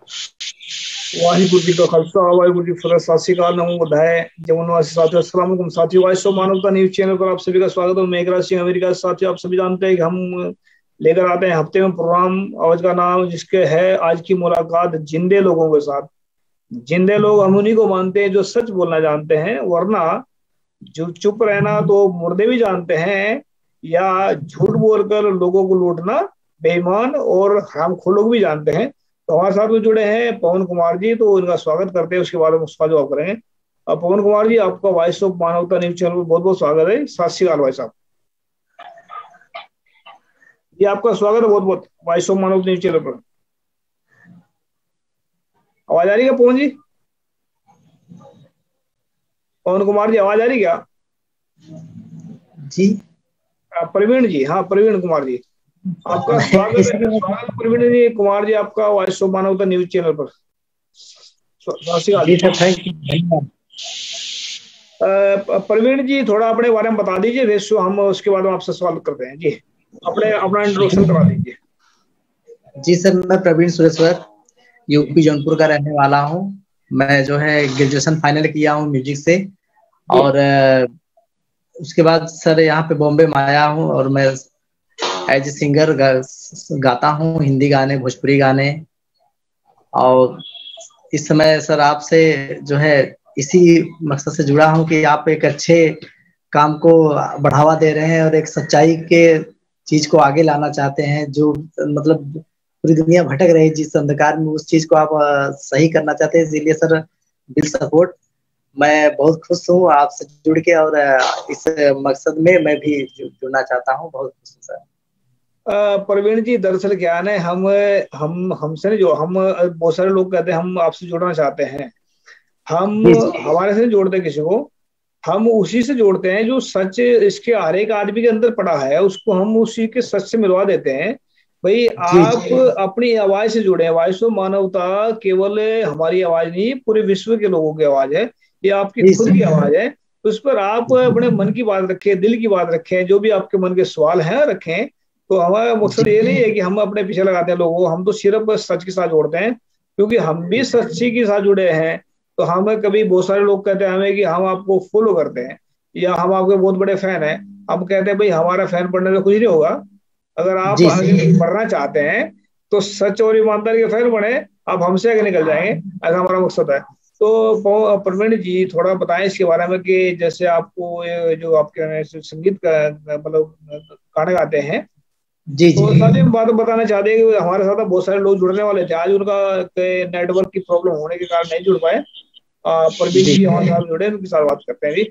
वाहिगुरु जी का खालसा वाहिगुरु जी फतेह। सत श्री अकाल, नमो बुद्धाय। जमुनवासी साथियों, अस्सलाम वालेकुम साथियों। वॉइस ऑफ मानवता न्यूज चैनल पर आप सभी का स्वागत है। मेघराज सिंह अमेरिका से। साथियों, आप सभी जानते हैं कि हम लेकर आते हैं हफ्ते में प्रोग्राम, आज का नाम जिसके है आज की मुलाकात जिंदे लोगों के साथ। जिंदे लोग हम उन्हीं को मानते हैं जो सच बोलना जानते हैं, वरना जो चुप रहना तो मुर्दे भी जानते हैं, या झूठ बोलकर लोगों को लूटना बेईमान और हरामखोर लोग भी जानते हैं। तो हमारे साथ में जुड़े हैं पवन कुमार जी, तो इनका स्वागत करते हैं, उसके बाद हम उसका जवाब करेंगे। पवन कुमार जी, आपका वॉइस ऑफ मानवता न्यूज चैनल पर बहुत बहुत स्वागत है। सत श्री अकाल भाई साहब। ये आपका स्वागत है बहुत बहुत वॉइस ऑफ मानवता न्यूज चैनल पर। आवाज आ रही है पवन जी? पवन कुमार जी, आवाज आ रही क्या? जी प्रवीण जी, हाँ प्रवीण कुमार जी, आपका स्वागत है। स्वागत प्रवीण जी कुमार जी, आपका वॉइस ऑफ मानवता न्यूज चैनल पर। जी सर, थैंक यू, धन्यवाद। प्रवीण जी, थोड़ा अपने बारे में बता दीजिए, रेशो हम उसके बाद में आपसे सवाल करते हैं जी। अपना इंट्रोडक्शन करा दीजिए। जी सर, मैं प्रवीण सुरेश्वर यूपी जौनपुर का रहने वाला हूँ। मैं जो है ग्रेजुएशन फाइनल किया हूँ म्यूजिक से, और उसके बाद सर यहाँ पे बॉम्बे में आया हूँ, और मैं एज ए सिंगर गाता हूँ, हिंदी गाने, भोजपुरी गाने। और इस समय सर आपसे जो है इसी मकसद से जुड़ा हूँ कि आप एक अच्छे काम को बढ़ावा दे रहे हैं और एक सच्चाई के चीज को आगे लाना चाहते हैं, जो मतलब पूरी दुनिया भटक रही है जिस अंधकार में, उस चीज को आप सही करना चाहते हैं। इसीलिए सर दिल सपोर्ट। मैं बहुत खुश हूँ आपसे जुड़ के, और इस मकसद में मैं भी जुड़ना चाहता हूँ। बहुत खुश हूँ सर। प्रवीण जी, दरअसल क्या है ना, हम हमसे नहीं, जो हम बहुत सारे लोग कहते हैं हम आपसे जुड़ना चाहते हैं। हम जी जी हमारे से नहीं जोड़ते किसी को, हम उसी से जोड़ते हैं जो सच इसके हर एक आदमी के अंदर पड़ा है, उसको हम उसी के सच से मिलवा देते हैं। भाई जी आप जी अपनी आवाज से जुड़े हैं। वॉइस ऑफ मानवता केवल हमारी आवाज नहीं, पूरे विश्व के लोगों की आवाज है। ये आपकी जी खुद की सर। आवाज है। उस पर आप अपने मन की बात रखें, दिल की बात रखें, जो भी आपके मन के सवाल हैं रखें। तो हमारा जी मकसद ये नहीं है कि हम अपने पीछे लगाते हैं लोगों को, हम तो सिर्फ सच के साथ जोड़ते हैं, क्योंकि हम भी सच्ची के साथ जुड़े हैं। तो हमें कभी बहुत सारे लोग कहते हैं हमें कि हम आपको फॉलो करते हैं या हम आपके बहुत बड़े फैन हैं। हम कहते हैं भाई हमारा फैन बनने से कुछ नहीं होगा। अगर आप जी आगे बढ़ना चाहते हैं तो सच और ईमानदारी के फैन बने, आप हमसे आगे निकल जाएंगे, ऐसा हमारा मकसद है। तो प्रवीण जी, थोड़ा बताएं इसके बारे में कि जैसे आपको ये जो आपके संगीत का मतलब गाने गाते हैं, जी तो जी साथ ही हम बात बताना चाहते हैं कि हमारे साथ बहुत सारे लोग जुड़ने वाले थे, आज उनका नेटवर्क की प्रॉब्लम होने के कारण नहीं जुड़ पाए। प्रवीण जी जी हमारे साथ जुड़े, उनके साथ बात करते हैं अभी।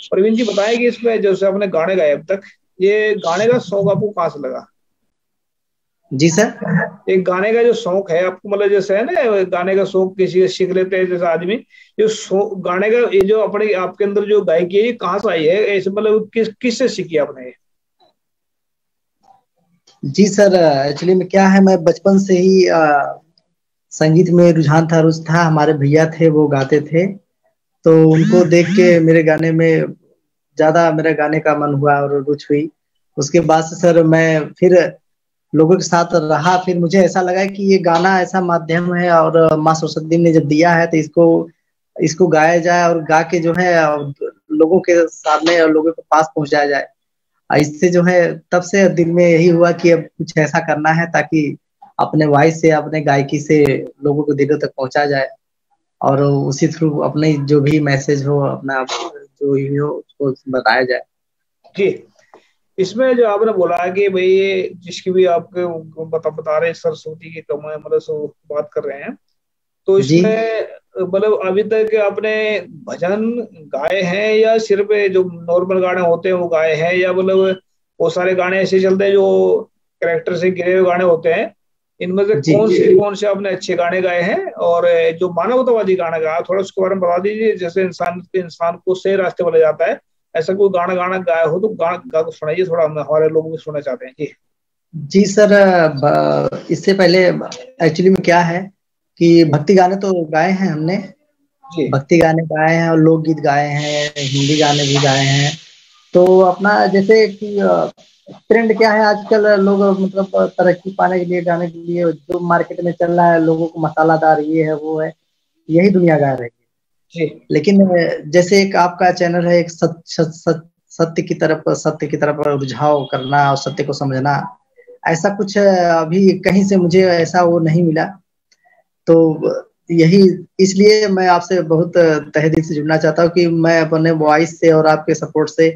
प्रवीण जी, बताएं कि इसमें जैसे आपने गाने गाए अब तक, ये गाने का शौक आपको कहाँ से लगा? जी सर। एक गाने का जो शौक है आपको, मतलब जैसे है ना गाने का शौक किसी से सीख लेते हैं जैसे आदमी, जो गाने का ये जो अपने आपके अंदर जो गायकी है, ये कहाँ से आई है ऐसे, मतलब किससे सीखी आपने? जी सर, एक्चुअली में क्या है, मैं बचपन से ही संगीत में रुझान था, रुचि था। हमारे भैया थे, वो गाते थे, तो उनको देख के मेरे गाने में ज्यादा मेरा गाने का मन हुआ और रुचि हुई। उसके बाद से सर मैं फिर लोगों के साथ रहा। फिर मुझे ऐसा लगा कि ये गाना ऐसा माध्यम है, और माँ सरस्वती ने जब दिया है तो इसको इसको गाया जाए, और गा के जो है लोगों के सामने और लोगों के पास पहुंचाया जाए। इससे जो है तब से दिल में यही हुआ कि अब कुछ ऐसा करना है ताकि अपने वॉइस से, अपने गायकी से लोगों को दिलों तक पहुंचा जाए, और उसी थ्रू अपने जो भी मैसेज हो, अपना जो ही हो, उसको बताया जाए। जी, इसमें जो आपने बोला है कि भाई ये जिसकी भी आपके बता रहे हैं, सरस्वती की कमाई मतलब बात कर रहे हैं, तो जी इसमें मतलब अभी तक आपने भजन गाए हैं या सिर्फ जो नॉर्मल गाने होते हैं वो गाए हैं, या मतलब बहुत सारे गाने ऐसे चलते हैं जो कैरेक्टर से घिरे हुए गाने होते हैं? इनमें से जी कौन से आपने अच्छे गाने गाए हैं, और जो मानवतावादी गाना गाया थोड़ा उसके बारे में बता दीजिए। जैसे इंसान को सही रास्ते पर ले जाता है, ऐसा कोई गाना गाना गाया हो तो गाना गा के सुनाइए थोड़ा, हमारे लोग भी सुनना चाहते हैं जी। जी सर, इससे पहले एक्चुअली में क्या है कि भक्ति गाने तो गाए हैं हमने। जी भक्ति गाने गाए हैं और लोकगीत गाए हैं, हिंदी गाने भी गाए हैं। तो अपना जैसे कि ट्रेंड क्या है आजकल, लोग मतलब तरक्की पाने के लिए, जाने के लिए जो मार्केट में चल रहा है, लोगों को मसालादार ये है वो है, यही दुनिया गा रही है। जी लेकिन जैसे एक आपका चैनल है, एक सत्य की तरफ रुझाव करना और सत्य को समझना, ऐसा कुछ अभी कहीं से मुझे ऐसा वो नहीं मिला। तो यही, इसलिए मैं आपसे बहुत तहे दिल से जुड़ना चाहता हूँ कि मैं अपने वॉइस से और आपके सपोर्ट से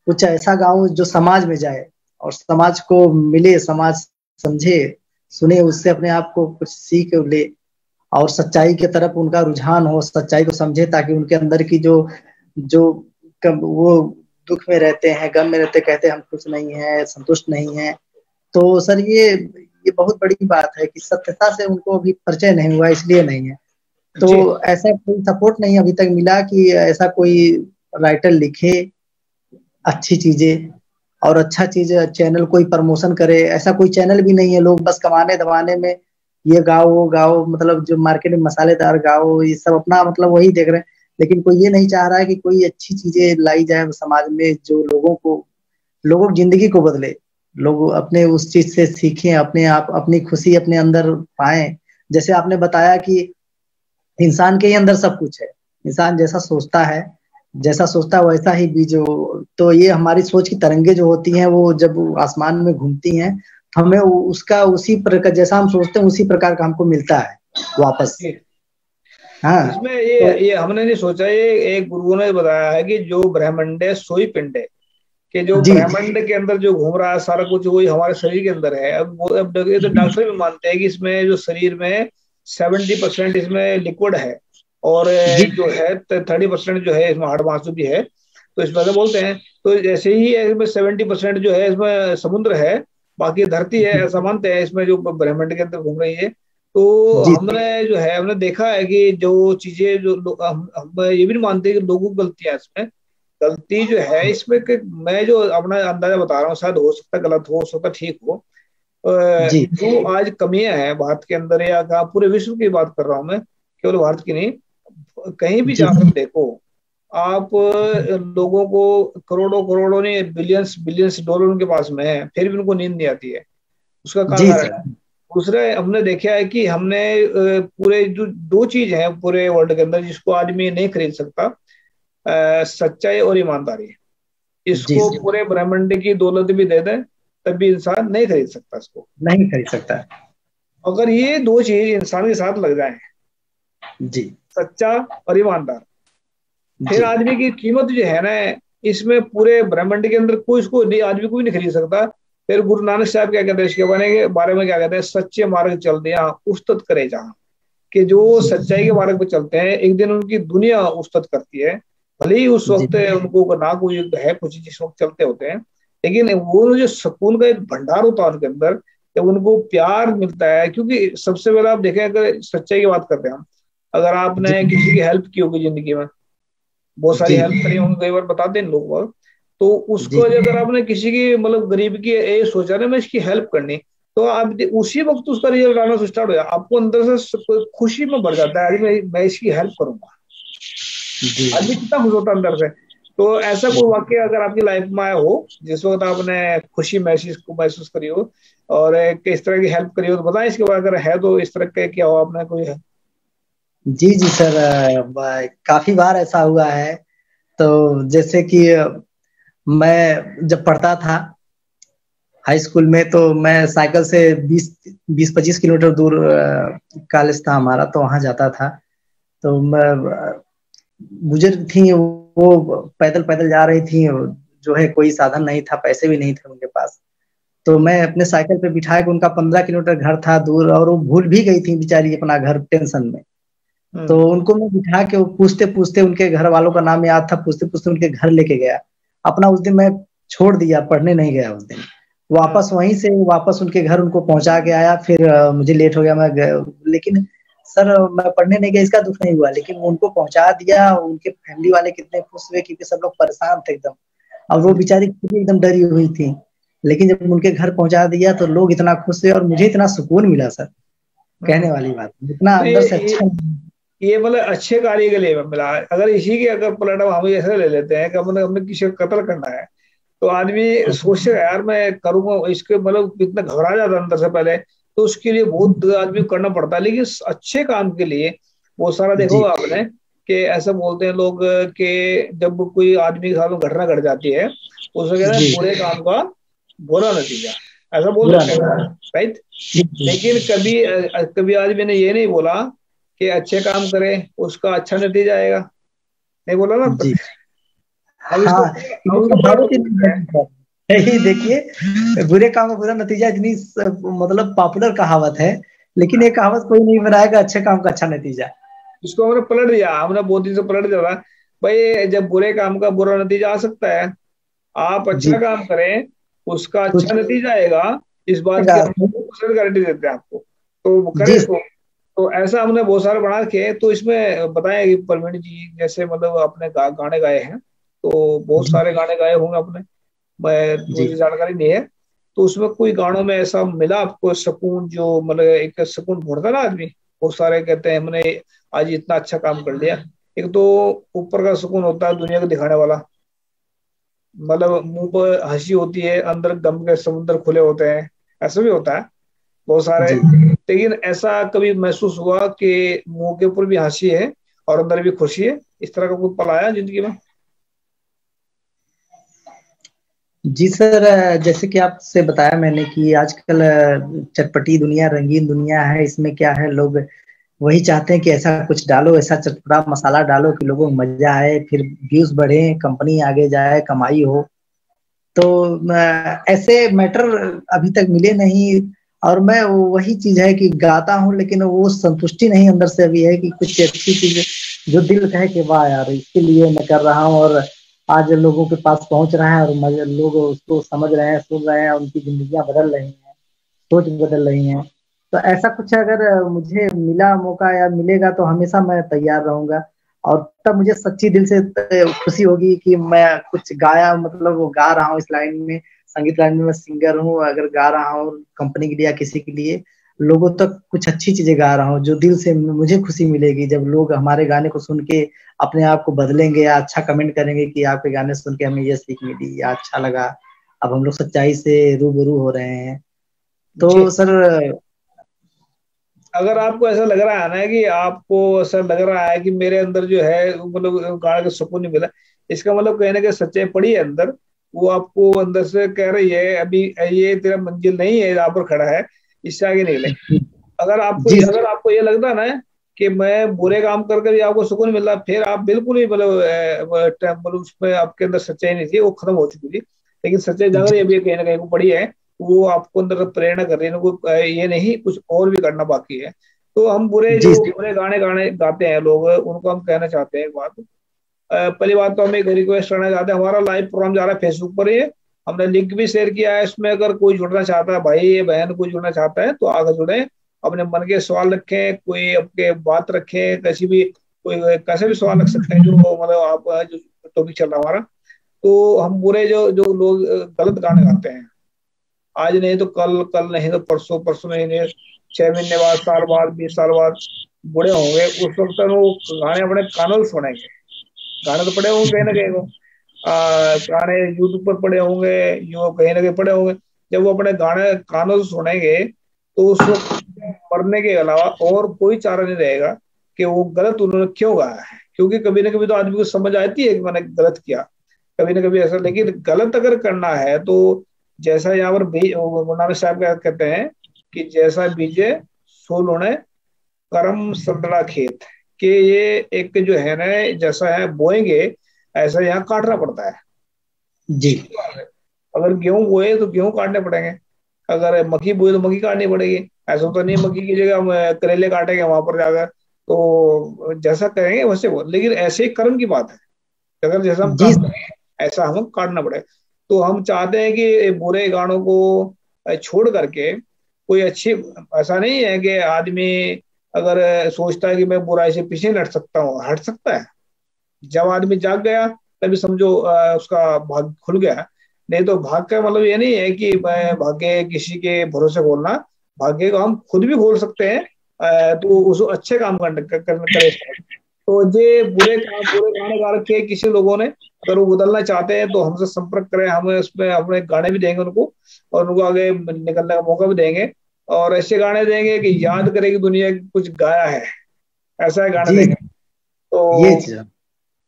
कुछ ऐसा गाऊं जो समाज में जाए और समाज को मिले, समाज समझे, सुने, उससे अपने आप को कुछ सीख ले और सच्चाई की तरफ उनका रुझान हो, सच्चाई को समझे, ताकि उनके अंदर की जो जो वो दुख में रहते हैं, गम में रहते, कहते हैं हम खुश नहीं है, संतुष्ट नहीं है। तो सर ये बहुत बड़ी बात है कि सत्यता से उनको अभी परिचय नहीं हुआ, इसलिए नहीं है। तो जी ऐसा कोई सपोर्ट नहीं अभी तक मिला कि ऐसा कोई राइटर लिखे अच्छी चीजें और अच्छा चीज चैनल कोई प्रमोशन करे। ऐसा कोई चैनल भी नहीं है, लोग बस कमाने दबाने में ये गाओ वो गाओ, मतलब जो मार्केट में मसालेदार गाओ, ये सब अपना मतलब वही देख रहे हैं। लेकिन कोई ये नहीं चाह रहा है कि कोई अच्छी चीजें लाई जाए समाज में, जो लोगों की जिंदगी को बदले, लोग अपने उस चीज से सीखें, अपने आप अपनी खुशी अपने अंदर पाएं। जैसे आपने बताया कि इंसान के ही अंदर सब कुछ है, इंसान जैसा सोचता है वैसा ही बीज हो। तो ये हमारी सोच की तरंगे जो होती हैं, वो जब आसमान में घूमती हैं तो हमें उसका उसी प्रकार, जैसा हम सोचते हैं उसी प्रकार का हमको मिलता है वापस। जी। हाँ। इसमें तो ये हमने नहीं सोचा, ये एक गुरुओं ने बताया है कि जो ब्रह्मांड है सोई पिंड है, कि जो जी ब्रह्मांड के अंदर जो घूम रहा है सारा कुछ वही हमारे शरीर के अंदर है। अब ये तो डॉक्टर भी मानते हैं कि इसमें जो शरीर में 70% इसमें लिक्विड है, और जी जो है 30% जो है इसमें हाड़ मांसू भी है। तो इस वजह बोलते हैं, तो जैसे ही है इसमें 70% जो है इसमें समुद्र है, बाकी धरती है, ऐसा मानते हैं इसमें जो ब्रह्मांड के अंदर घूम रही है। तो जी हमने देखा है कि जो चीजें जो हम ये भी नहीं मानते कि लोगों की गलतियां इसमें, गलती जो है इसमें कि मैं जो अपना अंदाजा बता रहा हूँ, शायद हो सकता है गलत हो सकता है ठीक हो। जी जो आज कमियां हैं भारत के अंदर, या कहा पूरे विश्व की बात कर रहा हूँ मैं, केवल भारत की नहीं, कहीं भी जी जाकर देखो आप, लोगों को करोड़ों करोड़ों नहीं, बिलियंस बिलियंस डॉलर उनके पास में है, फिर भी उनको नींद नहीं आती है। उसका क्या जी कारण सर। है? दूसरा, हमने देखा है कि हमने पूरे जो दो चीज है पूरे वर्ल्ड के अंदर जिसको आदमी नहीं खरीद सकता, सच्चाई और ईमानदारी। जी इसको सर, पूरे ब्रह्मांड की दौलत भी दे दे, तब भी इंसान नहीं खरीद सकता इसको। नहीं खरीद सकता। अगर ये दो चीज इंसान के साथ लग जाए, जी सच्चा और ईमानदार, फिर जी आदमी की कीमत जो है ना, इसमें पूरे ब्रह्मांड के अंदर कोई इसको नहीं, आदमी कोई नहीं खरीद सकता। फिर गुरु नानक साहब क्या कहते हैं इसके बारे में क्या कहते हैं, सच्चे मार्ग चल दिया उस्तत करे जहां, कि जो सच्चाई के मार्ग पर चलते हैं एक दिन उनकी दुनिया उस्तत करती है। भले ही उस जी वक्त उनको ना कोई है कुछ जिस वक्त चलते होते हैं, लेकिन वो जो सुकून का एक भंडार होता है उनके अंदर, जब उनको प्यार मिलता है। क्योंकि सबसे पहले आप देखें, अगर सच्चाई की बात करते हैं हम, अगर जी आपने किसी की हेल्प की होगी जिंदगी में, बहुत सारी जी हेल्प करी होंगी, कई बार बताते हैं लोग बाग, तो उसको जी अगर आपने किसी की मतलब गरीब की ये सोचा ना मैं इसकी हेल्प करनी, तो आप उसी वक्त उसका रिजल्ट आना स्टार्ट हो जाए, आपको अंदर से खुशी में भर जाता है, अरे मैं इसकी हेल्प करूंगा। आदमी जी कितना खुश होता है अंदर से। तो ऐसा कोई वाक्य अगर आपकी लाइफ में आया हो जिस वक्त आपने खुशी महसूस करी हो, और किस तरह की हेल्प करी हो, तो बताएं इसके बाद, अगर है तो इस तरह के क्या हो आपने कोई है? जी जी सर, काफी बार ऐसा हुआ है। तो जैसे कि मैं जब पढ़ता था हाई स्कूल में, तो मैं साइकिल से 20-25 किलोमीटर दूर कॉलेज था हमारा, तो वहां जाता था। तो मैं बुजुर्ग थी, वो पैदल पैदल जा रही थी, जो है कोई साधन नहीं था, पैसे भी नहीं थे उनके पास। तो मैं अपने साइकिल पे बिठा के, उनका 15 किलोमीटर घर था दूर, और वो भूल भी गई थी बेचारी अपना घर टेंशन में। तो हम्म। उनको मैं बिठा के, वो पूछते पूछते, उनके घर वालों का नाम याद था, पूछते पूछते उनके घर लेके गया। अपना उस दिन मैं छोड़ दिया, पढ़ने नहीं गया उस दिन। हम्म। वापस वहीं से वापस उनके घर उनको पहुंचा के आया। फिर मुझे लेट हो गया, मैं लेकिन सर मैं पढ़ने नहीं गया इसका दुख नहीं हुआ, लेकिन उनको पहुंचा दिया। उनके फैमिली वाले कितने खुश हुए, क्योंकि सब लोग परेशान थे एकदम, और वो हम्म। बेचारी खुद ही एकदम डरी हुई थी। लेकिन जब उनके घर पहुंचा दिया तो लोग इतना खुश हुए, और मुझे इतना सुकून मिला सर, कहने हम्म। वाली बात, इतना तो अंदर से अच्छा। ये मतलब अच्छे कार्य के लिए मिला है। अगर इसी की अगर पलट हम ऐसे ले लेते हैं कि हमने हमने किसी का कत्ल करना है, तो आदमी सोचेगा यार मैं करूंगा इसके, मतलब कितना घबरा जाता है अंदर से पहले। तो उसके लिए बहुत आदमी को करना पड़ता है, लेकिन अच्छे काम के लिए बहुत सारा जी देखोगा आपने कि ऐसा बोलते हैं लोग कि जब कोई आदमी के साथ में घटना घट जाती है, उसे कहते हैं जी। बुरे काम का बुरा नतीजा, ऐसा बोल बुरा देते नहीं। हैं, राइट। जी जी लेकिन कभी कभी आदमी ने ये नहीं बोला कि अच्छे काम करे उसका अच्छा नतीजा आएगा, नहीं बोला ना। जी। हम इसको हाँ, हम ये उसका पलट कहावत ही बोलते हैं। यही देखिए, बुरे काम का बुरा नतीजा इतनी मतलब पॉपुलर कहावत है, लेकिन ये कहावत कोई नहीं बनाएगा अच्छे काम का अच्छा नतीजा। इसको हमने पलट दिया, हमने बहुत दिन से पलट दिया था। भाई जब बुरे काम का बुरा नतीजा आ सकता है, आप जी। अच्छा काम करें उसका कुछ अच्छा नतीजा आएगा, इस बात की हम परसेंट गारंटी देते हैं आपको, तो करें जी इसको। तो ऐसा हमने बहुत सारे बना के, तो इसमें बताया कि परवीन जी जैसे मतलब अपने गाने गाए हैं, तो बहुत जी सारे गाने गाए होंगे आपने, मैं जी। मुझे जानकारी नहीं है। तो उसमें कोई गानों में ऐसा मिला आपको सुकून, जो मतलब एक सुकून ढूंढता ना आदमी, बहुत सारे कहते हैं हमने आज इतना अच्छा काम कर लिया। एक तो ऊपर का सुकून होता है दुनिया को दिखाने वाला, मतलब मुंह पर हंसी होती है अंदर गम के समुद्र खुले होते हैं, ऐसा भी होता है बहुत सारे। जी लेकिन ऐसा कभी महसूस हुआ कि मुंह के ऊपर भी हंसी है और अंदर भी खुशी है, इस तरह का कोई पल आया जिंदगी में? जी सर, जैसे कि आपसे बताया मैंने कि आजकल चटपटी दुनिया, रंगीन दुनिया है। इसमें क्या है, लोग वही चाहते हैं कि ऐसा कुछ डालो, ऐसा चटपटा मसाला डालो कि लोगों को मजा आए, फिर व्यूज बढ़े, कंपनी आगे जाए, कमाई हो। तो ऐसे मैटर अभी तक मिले नहीं। और मैं वही चीज है कि गाता हूँ, लेकिन वो संतुष्टि नहीं अंदर से अभी है कि कुछ अच्छी चीज जो दिल कहे कि वाह यार इसके लिए मैं कर रहा हूँ, और आज लोगों के पास पहुंच रहा है, और लोग उसको समझ रहे हैं, सुन रहे हैं, उनकी जिंदगियां बदल रही हैं, सोच बदल रही हैं। तो ऐसा कुछ अगर मुझे मिला मौका या मिलेगा तो हमेशा मैं तैयार रहूंगा। और तब मुझे सच्ची दिल से खुशी होगी कि मैं कुछ गाया, मतलब वो गा रहा हूँ इस लाइन में, संगीत लाइन में मैं सिंगर हूँ, अगर गा रहा हूँ कंपनी के लिए या किसी के लिए, लोगों तक कुछ अच्छी चीजें गा रहा हूँ जो दिल से मुझे खुशी मिलेगी जब लोग हमारे गाने को सुन के अपने आप को बदलेंगे या अच्छा कमेंट करेंगे कि आपके गाने सुन के हमें ये सीख मिली या अच्छा लगा, अब हम लोग सच्चाई से रूबरू हो रहे हैं। जी, तो सर अगर आपको ऐसा लग रहा है ना कि आपको ऐसा लग रहा है कि मेरे अंदर जो है मतलब गाने का सुकून नहीं मिला, इसका मतलब कहीं ना कहीं सच्चाई पड़ी है अंदर, वो आपको अंदर से कह रही है अभी ये तेरा मंजिल नहीं है, यहाँ पर खड़ा है, इससे आगे निकले। जी अगर आपको ये लगता है ना कि मैं बुरे काम करके भी आपको सुकून मिल रहा है, फिर आप बिल्कुल ही मतलब मतलब उसमें आपके अंदर सच्चाई नहीं थी, वो खत्म हो चुकी थी। लेकिन सच्चाई जाग रही है जी अभी कहीं ना कहीं को पड़ी है, वो आपको अंदर प्रेरणा कर रही है, कोई ये नहीं कुछ और भी करना बाकी है। तो हम जी बुरे गाने गाने गाते हैं लोग, उनको हम कहना चाहते हैं एक बात। पहली बात तो हमें एक रिक्वेस्ट करना चाहते हैं, हमारा लाइव प्रोग्राम जा रहा है फेसबुक पर, ये हमने लिंक भी शेयर किया है इसमें, अगर कोई जुड़ना चाहता है, भाई बहन कोई जुड़ना चाहता है तो आगे जुड़े, अपने मन के सवाल रखें, कोई आपके बात रखें, कैसी भी कोई कैसे भी सवाल रख सकते हैं, जो मतलब आप जो टॉपिक चल रहा है हमारा। तो हम बुरे जो जो लोग गलत गाने गाते हैं, आज नहीं तो कल, कल नहीं तो परसों, परसों नहीं 6 महीने बाद, साल बाद, 20 साल बाद बूढ़े होंगे, उस वक्त तक वो गाने अपने कानों से सुनेंगे। गाने तो पड़े होंगे कहीं ना कहीं को, गाने यूट्यूब पर पड़े होंगे, यो कहीं ना कहीं पड़े होंगे। जब वो अपने गाने कानों से सुनेंगे, तो उस वक्त मरने के अलावा और कोई चारा नहीं रहेगा कि वो गलत उन्होंने क्यों गाया है, क्योंकि कभी ना कभी तो आदमी को समझ आती है कि मैंने गलत किया, कभी ना कभी ऐसा। लेकिन गलत अगर करना है तो जैसा यहाँ पर मौलाना साहब क्या कहते हैं कि जैसा बीजे सो लुणे करम संतरा खेत, कि ये एक जो है ना, जैसा है बोएंगे ऐसा यहाँ काटना पड़ता है, जी सीधी बात है। अगर गेहूं बोए तो गेहूं काटने पड़ेंगे, अगर मक्की बोए तो मक्की काटनी पड़ेगी। ऐसा तो नहीं मक्की की जगह हम करेले काटेंगे वहां पर जाकर, तो जैसा करेंगे वैसे वो, लेकिन ऐसे ही कर्म की बात है, अगर जैसा हम जी काम करें ऐसा हमें काटना पड़े। तो हम चाहते हैं कि बुरे गानों को छोड़ करके कोई अच्छी, ऐसा नहीं है कि आदमी अगर सोचता है कि मैं बुराई से पीछे नहीं हट सकता हूँ, हट सकता है। जब आदमी जाग गया तभी समझो उसका भाग खुल गया। नहीं तो भाग का मतलब ये नहीं है कि मैं भाग्य किसी के भरोसे खोलना, भाग्य को हम खुद भी खोल सकते हैं। तो उस अच्छे काम करने करे। तो ये बुरे गाने गा रखे हैं किसी लोगों ने, अगर वो बदलना चाहते हैं तो हमसे संपर्क करें, हम उसमें अपने गाने भी देंगे उनको, और उनको आगे निकलने का मौका भी देंगे, और ऐसे गाने देंगे कि याद करेगी दुनिया की कुछ गाया है, ऐसा गाने जी देंगे। ये तो चीज।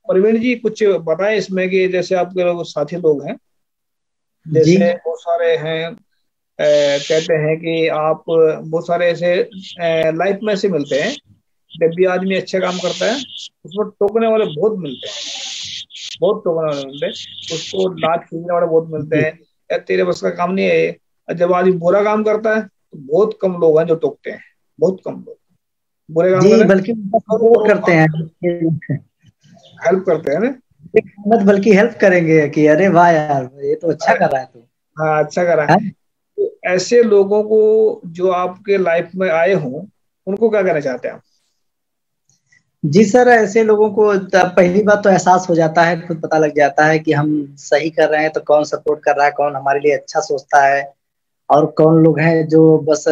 प्रवीण जी कुछ बताएं इसमें कि जैसे आपके लोग साथी लोग हैं, जी जैसे बहुत सारे हैं, कहते हैं कि आप बहुत सारे ऐसे लाइफ में से मिलते हैं, जब भी आदमी अच्छा काम करता है उसमें टोकने वाले बहुत मिलते हैं, बहुत टोकने वाले मिलते हैं, उसको लात खींचने वाले बहुत मिलते जी हैं, या तेरे बस का काम नहीं है ये। और जब आदमी बुरा काम करता है तो बहुत कम लोग हैं जो टोकते हैं, बहुत कम लोग बुरे काम जी, करें बल्कि उनका करो सपोर्ट करो, करते हैं। हेल्प करते हैं ना। मत बल्कि हेल्प करेंगे कि अरे वाह यार ये तो अच्छा अरे कर रहा है तू। हाँ अच्छा करा। है? तो ऐसे लोगों को जो आपके लाइफ में आए हों, उनको क्या कहना चाहते हैं आप? जी सर, ऐसे लोगों को पहली बात तो एहसास हो जाता है, खुद पता लग जाता है कि हम सही कर रहे हैं तो कौन सपोर्ट कर रहा है, कौन हमारे लिए अच्छा सोचता है, और कौन लोग हैं जो बस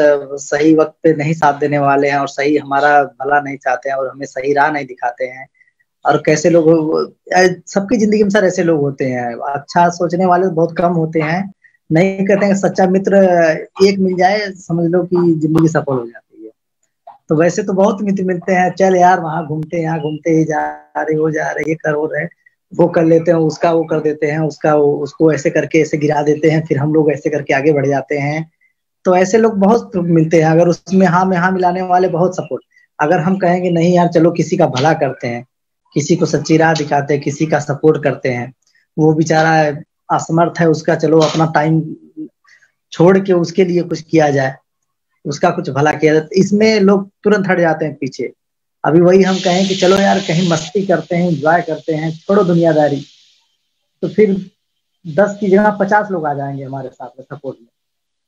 सही वक्त पे नहीं साथ देने वाले हैं और सही हमारा भला नहीं चाहते हैं और हमें सही राह नहीं दिखाते हैं। और कैसे लोग सबकी जिंदगी में सर ऐसे लोग होते हैं, अच्छा सोचने वाले बहुत कम होते हैं। नहीं कहते हैं सच्चा मित्र एक मिल जाए समझ लो कि जिंदगी सफल हो जाती है। तो वैसे तो बहुत मित्र मिलते हैं, चल यार वहां घूमते हैं, यहाँ घूमते ही जा रहे हो, जा रहे ये कर हो रहे, वो कर लेते हैं, उसका वो कर देते हैं, उसका वो उसको ऐसे करके ऐसे गिरा देते हैं, फिर हम लोग ऐसे करके आगे बढ़ जाते हैं। तो ऐसे लोग बहुत मिलते हैं, अगर उसमें हाँ में हाँ मिलाने वाले बहुत सपोर्ट। अगर हम कहेंगे नहीं यार चलो किसी का भला करते हैं, किसी को सच्ची राह दिखाते हैं, किसी का सपोर्ट करते हैं, वो बेचारा असमर्थ है, उसका चलो अपना टाइम छोड़ के उसके लिए कुछ किया जाए, उसका कुछ भला किया जाए, इसमें लोग तुरंत हट जाते हैं पीछे। अभी वही हम कहें कि चलो यार कहीं मस्ती करते हैं, एंजॉय करते हैं, छोड़ो दुनियादारी, तो फिर 10 की जगह 50 लोग आ जाएंगे हमारे साथ में सपोर्ट में।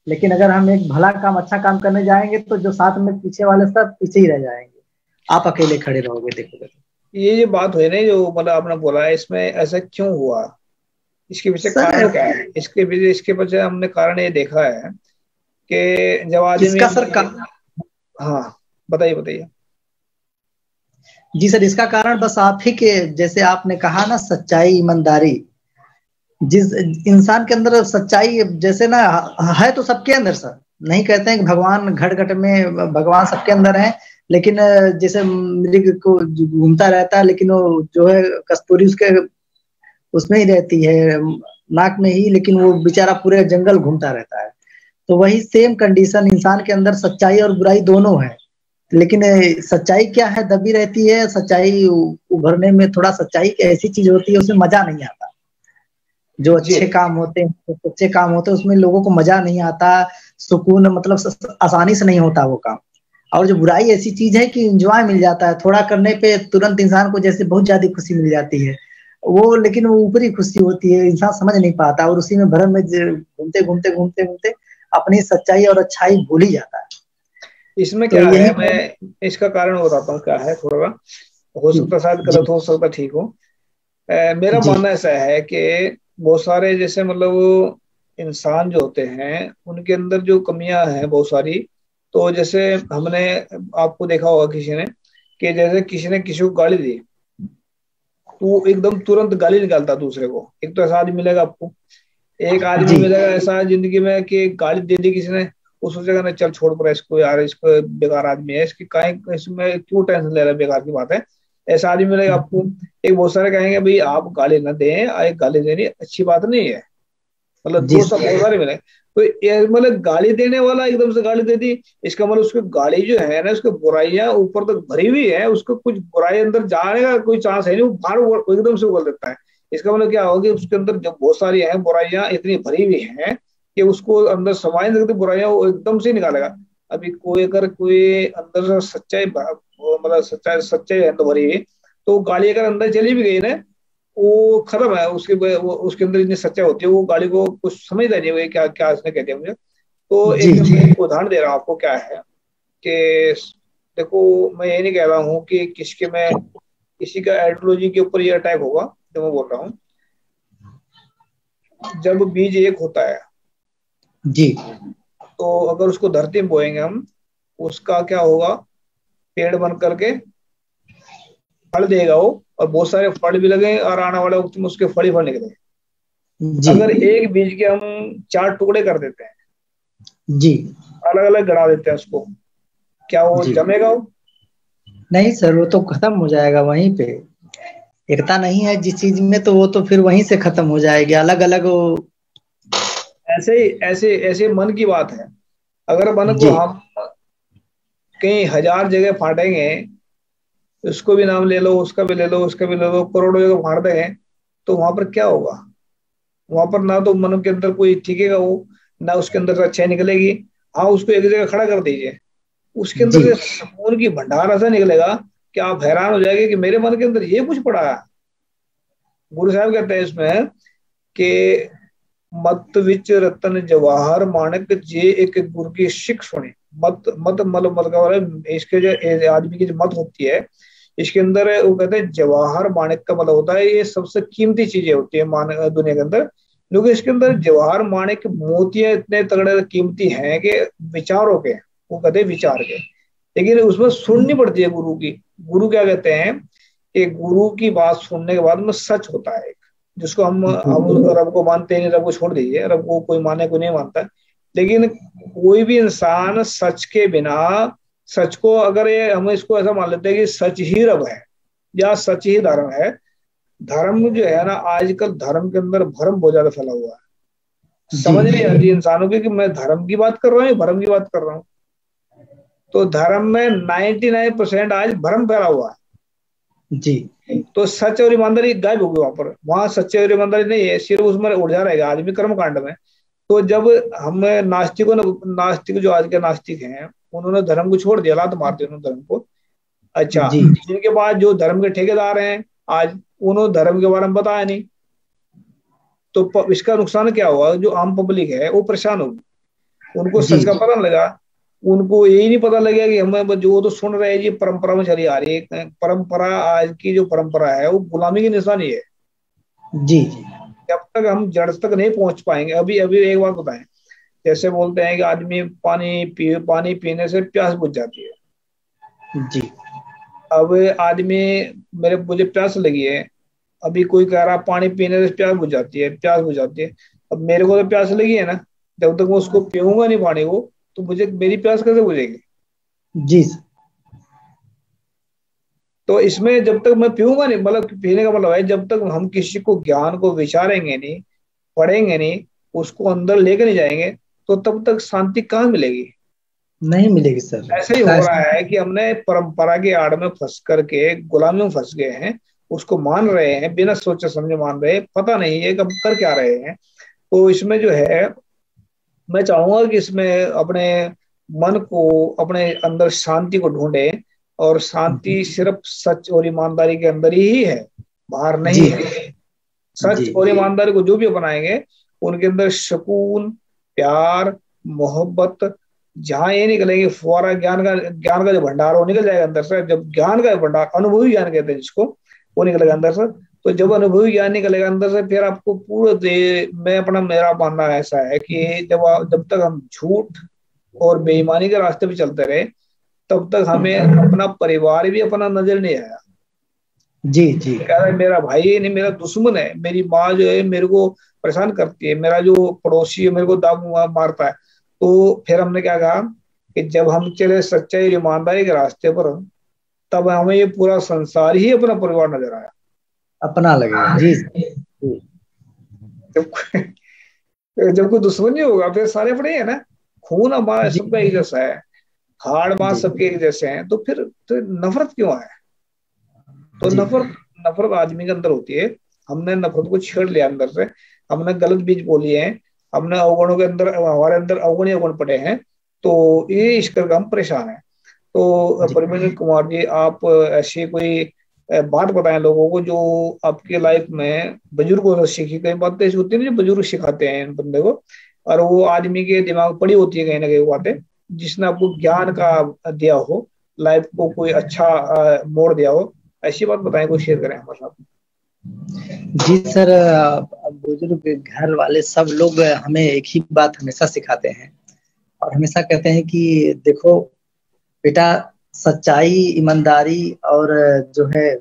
लेकिन अगर हम एक भला काम अच्छा काम करने जाएंगे तो जो साथ में पीछे वाले सब पीछे ही रह जाएंगे, आप अकेले खड़े रहोगे देखोगे तो। ये बात हुई ना जो मतलब आपने बोला है, इसमें ऐसा क्यों हुआ, इसके पीछे सर कारण क्या है? इसके पीछे हमने कारण ये देखा है कि जब आदमी इसका सर हाँ बताइए बताइए। जी सर, इसका कारण बस आप ही के जैसे आपने कहा ना, सच्चाई ईमानदारी। जिस इंसान के अंदर सच्चाई जैसे ना है तो सबके अंदर सर, नहीं कहते हैं कि भगवान घट घट में भगवान सबके अंदर है, लेकिन जैसे मृग को घूमता रहता है लेकिन वो जो है कस्तूरी उसके उसमें ही रहती है, नाक में ही, लेकिन वो बेचारा पूरे जंगल घूमता रहता है। तो वही सेम कंडीशन इंसान के अंदर सच्चाई और बुराई दोनों है, लेकिन सच्चाई क्या है दबी रहती है, सच्चाई उभरने में थोड़ा सच्चाई की ऐसी चीज होती है उसमें मजा नहीं आता। जो जी अच्छे काम होते हैं, जो सच्चे काम होते हैं उसमें लोगों को मजा नहीं आता, सुकून मतलब आसानी से नहीं होता वो काम। और जो बुराई ऐसी चीज है कि इंजॉय मिल जाता है, थोड़ा करने पे तुरंत इंसान को जैसे बहुत ज्यादा खुशी मिल जाती है वो, लेकिन वो ऊपरी खुशी होती है, इंसान समझ नहीं पाता और उसी में भ्रम में घूमते घूमते घूमते घूमते अपनी सच्चाई और अच्छाई भूल ही जाता है। इसमें तो क्या यही है, मैं इसका कारण बताता हूँ क्या है, थोड़ा हो जी सकता शायद जी गलत हो सकता ठीक हो। मेरा जी मानना ऐसा है कि बहुत सारे जैसे मतलब इंसान जो होते हैं उनके अंदर जो कमियां हैं बहुत सारी। तो जैसे हमने आपको देखा होगा किसी ने, कि जैसे किसी ने किसी को गाली दी, तो वो एकदम तुरंत गाली निकालता दूसरे को। एक तो ऐसा आदमी मिलेगा आपको, एक आदमी जी मिलेगा ऐसा जिंदगी में कि गाली दे दी किसी ने, वो सोचेगा ना चल छोड़ पड़ा इसको यार, इसको बेकार आदमी है, इसकी काहे इसमें क्यों टेंशन ले रहा है, बेकार की बात है। ऐसा आदमी मिलेगा आपको। एक बहुत सारे कहेंगे भाई आप गाली ना दें, एक गाली देनी अच्छी बात नहीं है, मतलब जी दो सब बहुत सारे मिले। तो ये मतलब गाली देने वाला एकदम से गाली दे दी, इसका मतलब उसकी गाली जो है ना, उसकी बुराइयां ऊपर तक भरी हुई है, उसको कुछ बुराई अंदर जाने का कोई चांस है नहीं, वो बाहर एकदम से उगल देता है। इसका मतलब क्या होगा कि उसके अंदर जो बहुत सारी है बुराइयां इतनी भरी हुई हैं कि उसको अंदर समाई नहीं सकती बुराइयां, वो एकदम से निकालेगा। अभी कोई अगर कोई अंदर से सच्चाई मतलब सच्चाई है तो भरी हुई, तो गाली अगर अंदर चली भी गई ना, वो खत्म है, उसके अंदर इतनी सच्चाई होती है, वो गाली को कुछ समझता नहीं है क्या क्या इसने कह दिया मुझे। तो जी एक जी मैं एक उदाहरण दे रहा हूँ आपको, क्या है कि देखो, मैं ये नहीं कह रहा हूँ कि किसी का आइडियोलॉजी के ऊपर ये अटैक होगा, जो मैं बोल रहा हूँ, जब बीज एक होता है जी तो अगर उसको धरती में बोएंगे हम, उसका क्या होगा, पेड़ बन करके फल देगा वो, और बहुत सारे फल भी लगे और आने वाले वक्त में उसके फल ही फल निकले। जी अगर एक बीज के हम 4 टुकड़े कर देते हैं, जी अलग अलग गड़ा देते हैं उसको, क्या वो जी। जमेगा वो? नहीं सर, वो तो खत्म हो जाएगा वहीं पे। एकता नहीं है जिस चीज में, तो वो तो फिर वहीं से खत्म हो जाएगी, अलग अलग वो। ऐसे ही ऐसे ऐसे मन की बात है। अगर मन को जी हम कई हजार जगह फाटेंगे, उसको भी नाम ले लो, उसका भी ले लो, उसका भी ले लो, करोड़ों जगह फाड़ देंगे, तो वहां पर क्या होगा? वहां पर ना तो मन के अंदर कोई टिकेगा वो, ना उसके अंदर से अच्छाई निकलेगी। हाँ, उसको एक जगह खड़ा कर दीजिए, उसके अंदर जी से सुकून की भंडार ऐसा निकलेगा कि आप हैरान हो जाएंगे कि मेरे मन के अंदर ये कुछ पड़ा है। गुरु साहब कहते हैं इसमें कि मत विच रतन जवाहर माणक जे एक गुरु की शिख सुने। मत मत मतलब का मतलब इसके जो आदमी की जो मत होती है, इसके अंदर वो कहते हैं जवाहर माणिक का मतलब होता है ये सबसे कीमती चीजें होती है मान दुनिया के अंदर, क्योंकि इसके अंदर जवाहर माणिक मोतियां इतने तगड़े कीमती हैं कि विचारों के, वो कहते हैं विचार के, लेकिन उसमें सुननी पड़ती है गुरु की। गुरु क्या कहते हैं कि गुरु की बात सुनने के बाद में सच होता है एक, जिसको हम रब को मानते हैं, रब को छोड़ दीजिए, रब को कोई माने कोई नहीं मानता, लेकिन कोई भी इंसान सच के बिना, सच को अगर ये हम इसको ऐसा मान लेते हैं कि सच ही रब है या सच ही धर्म है। धर्म जो है ना, आजकल धर्म के अंदर भ्रम बहुत ज्यादा फैला हुआ है, जी समझ नहीं आती इंसानों की कि मैं धर्म की बात कर रहा हूँ या भ्रम की बात कर रहा हूँ। तो धर्म में 99% आज भ्रम फैला हुआ है। जी तो सच और ईमानदारी गायब हो गई वहां पर, वहां सच्चे और ईमानदारी नहीं है, सिर्फ उसमें उलझा रहेगा आदमी कर्म कांड में। तो जब हम नास्तिकों ने, नास्तिक जो आज के नास्तिक हैं, उन्होंने धर्म को छोड़ दिया, लात मार दी उन्होंने धर्म को। अच्छा, जी जिनके बाद जो धर्म के ठेकेदार हैं आज, उन्होंने धर्म के बारे में बताया नहीं, तो इसका नुकसान क्या हुआ? जो आम पब्लिक है वो परेशान होगी, उनको जी सच का पता नहीं लगा। उनको यही नहीं पता लगा कि हमें जो तो सुन रहे हैं जी परंपरा में चली आ रही है, परंपरा आज की जो परंपरा है वो गुलामी की निशानी है। जी जब तक हम जड़ तक नहीं पहुंच पाएंगे, अभी अभी एक बात बताएं, जैसे बोलते हैं कि आदमी पानी पीने से प्यास बुझ जाती है। जी अब आदमी, मुझे प्यास लगी है, अभी कोई कह रहा पानी पीने से प्यास बुझ जाती है, प्यास बुझ जाती है। अब मेरे को तो प्यास लगी है ना, जब तक मैं उसको पीऊंगा नहीं पानी को, तो मुझे मेरी प्यास कैसे बुझेगी? जी तो इसमें जब तक मैं पीऊंगा नहीं, मतलब पीने का मतलब है जब तक हम किसी को ज्ञान को विचारेंगे नहीं, पढ़ेंगे नहीं, उसको अंदर लेके नहीं जाएंगे, तो तब तक शांति कहाँ मिलेगी? नहीं मिलेगी सर। ऐसा ही हो रहा है कि हमने परंपरा की आड़ में फंस करके गुलामी में फंस गए हैं, उसको मान रहे हैं, बिना सोचे समझे मान रहे हैं, पता नहीं है कब कर क्या रहे हैं। तो इसमें जो है, मैं चाहूंगा कि इसमें अपने मन को, अपने अंदर शांति को ढूंढे, और शांति सिर्फ सच और ईमानदारी के अंदर ही है, बाहर नहीं जी है। सच जी और ईमानदारी को जो भी अपनाएंगे, उनके अंदर सुकून, प्यार, मोहब्बत, जहां ये निकलेंगे फुहारा ज्ञान का जो भंडार वो निकल जाएगा अंदर से। जब ज्ञान का भंडार, अनुभवी ज्ञान कहते हैं जिसको, वो निकलेगा अंदर से, तो जब अनुभवी ज्ञान निकलेगा अंदर से, फिर आपको पूरे मैं अपना, मेरा मानना ऐसा है कि जब तक हम झूठ और बेईमानी के रास्ते पे चलते रहे, तब तक हमें अपना परिवार भी अपना नजर नहीं आया। जी जी कह रहा है मेरा भाई नहीं, मेरा दुश्मन है, मेरी माँ जो है मेरे को परेशान करती है, मेरा जो पड़ोसी है मेरे को दाग मारता है। तो फिर हमने क्या कहा कि जब हम चले सच्चाई और ईमानदारी के रास्ते पर, तब हमें ये पूरा संसार ही अपना परिवार नजर आया। अपना लगेगा। जी जी जब जब कोई दुश्मन नहीं होगा, फिर सारे अपने हैं ना, खून हमारा जी सबका एक जैसा है, हाड़ मांस जी सबके एक जैसे हैं, तो फिर तो नफरत क्यों है? तो जी नफरत नफरत आदमी के अंदर होती है। हमने नफरत को छेड़ लिया अंदर से, हमने गलत बीज बोली है, हमने अवगुणों के अंदर, हमारे अंदर अवगुण ही अवगुण पड़े हैं, तो ये इस करके हम परेशान हैं। तो जी परमेंद्र कुमार जी, आप ऐसी कोई बात बताएं लोगों को जो आपकी लाइफ में बुजुर्गों से सीखी। कई बातें ऐसी होती है ना जो बुजुर्ग सिखाते हैं बंदे को, और वो आदमी के दिमाग में पड़ी होती है कहीं ना कहीं वो बातें, जिसने आपको ज्ञान का दिया हो, लाइफ को कोई अच्छा मोड़ दिया हो। ऐसी बात बताएं, कोई शेयर करें हमारे साथ। जी सर, बुजुर्ग घर वाले सब लोग हमें एक ही बात हमेशा सिखाते हैं, और हमेशा कहते हैं कि देखो बेटा, सच्चाई, ईमानदारी और जो है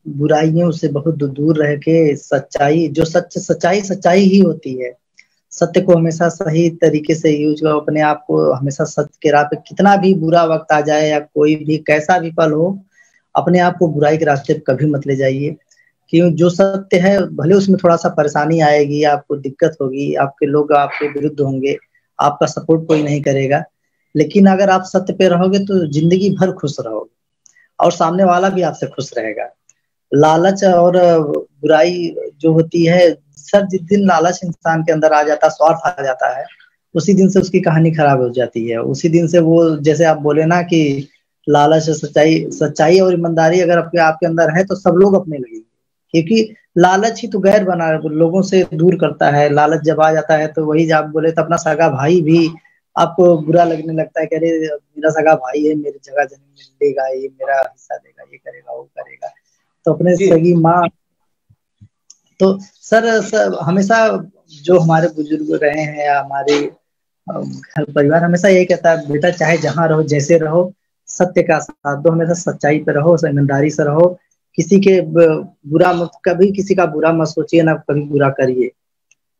बुराइयों से बहुत दूर रह के सच्चाई, जो सच्चाई सच्चाई ही होती है। सत्य को हमेशा सही तरीके से यूज करो, अपने आप को हमेशा सत्य के राह पे, कितना भी बुरा वक्त आ जाए या कोई भी कैसा भी पल हो, अपने आप को बुराई के रास्ते पे कभी मत ले जाइए। क्यों, जो सत्य है भले उसमें थोड़ा सा परेशानी आएगी, आपको दिक्कत होगी, आपके लोग आपके विरुद्ध होंगे, आपका सपोर्ट कोई नहीं करेगा, लेकिन अगर आप सत्य पे रहोगे तो जिंदगी भर खुश रहोगे और सामने वाला भी आपसे खुश रहेगा। लालच और बुराई जो होती है सर, जिस दिन लालच इंसान के अंदर आ जाता है, स्वार्थ आ जाता है, उसी दिन से उसकी कहानी खराब हो जाती है। उसी दिन से वो, जैसे आप बोले ना कि लालच, सच्चाई, सच्चाई और ईमानदारी अगर आपके अंदर है तो सब लोग अपने लगेंगे, क्योंकि लालच ही तो गैर बना लोगों से दूर करता है। लालच जब आ जाता है तो वही आप बोले तो अपना सगा भाई भी आपको बुरा लगने लगता है कि अरे मेरा सगा भाई है, मेरी जगह जमीन लेगा, ये मेरा हिस्सा देगा, ये करेगा, वो करेगा। तो अपने सगी माँ, तो सर हमेशा जो हमारे बुजुर्ग रहे हैं या हमारे घर परिवार हमेशा यही कहता है, बेटा चाहे जहाँ रहो, जैसे रहो, सत्य का साथ दो, हमेशा सच्चाई पे रहो, ईमानदारी से रहो, किसी के बुरा मत, कभी किसी का बुरा मत सोचिए, ना कभी बुरा करिए।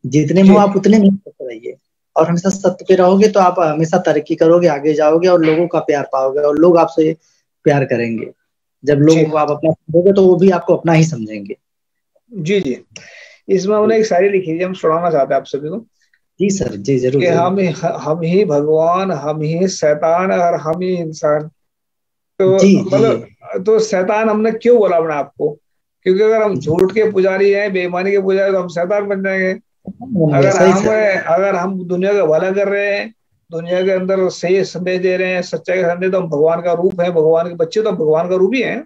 जितने में हो आप उतने में रहिए और हमेशा सत्य पे रहोगे तो आप हमेशा तरक्की करोगे, आगे जाओगे और लोगों का प्यार पाओगे और लोग आपसे प्यार करेंगे। जब लोगों को आप अपना समझोगे तो वो भी आपको अपना ही समझेंगे। जी जी, इसमें हमने एक शायरी लिखी थी, हम सुनाना चाहते हैं आप सभी को। जी सर, जी जरूर। कि हम ही भगवान, हम ही शैतान और हम ही इंसान। तो मतलब तो शैतान हमने क्यों बोला अपने आप को? क्योंकि अगर हम झूठ के पुजारी हैं, बेईमानी के पुजारी, तो हम शैतान बन जाएंगे। अगर हम दुनिया का भला कर रहे हैं, दुनिया के अंदर सही संदेश दे रहे हैं, सच्चाई का संदेश, तो हम भगवान का रूप है, भगवान के बच्चे तो भगवान का रूप ही है।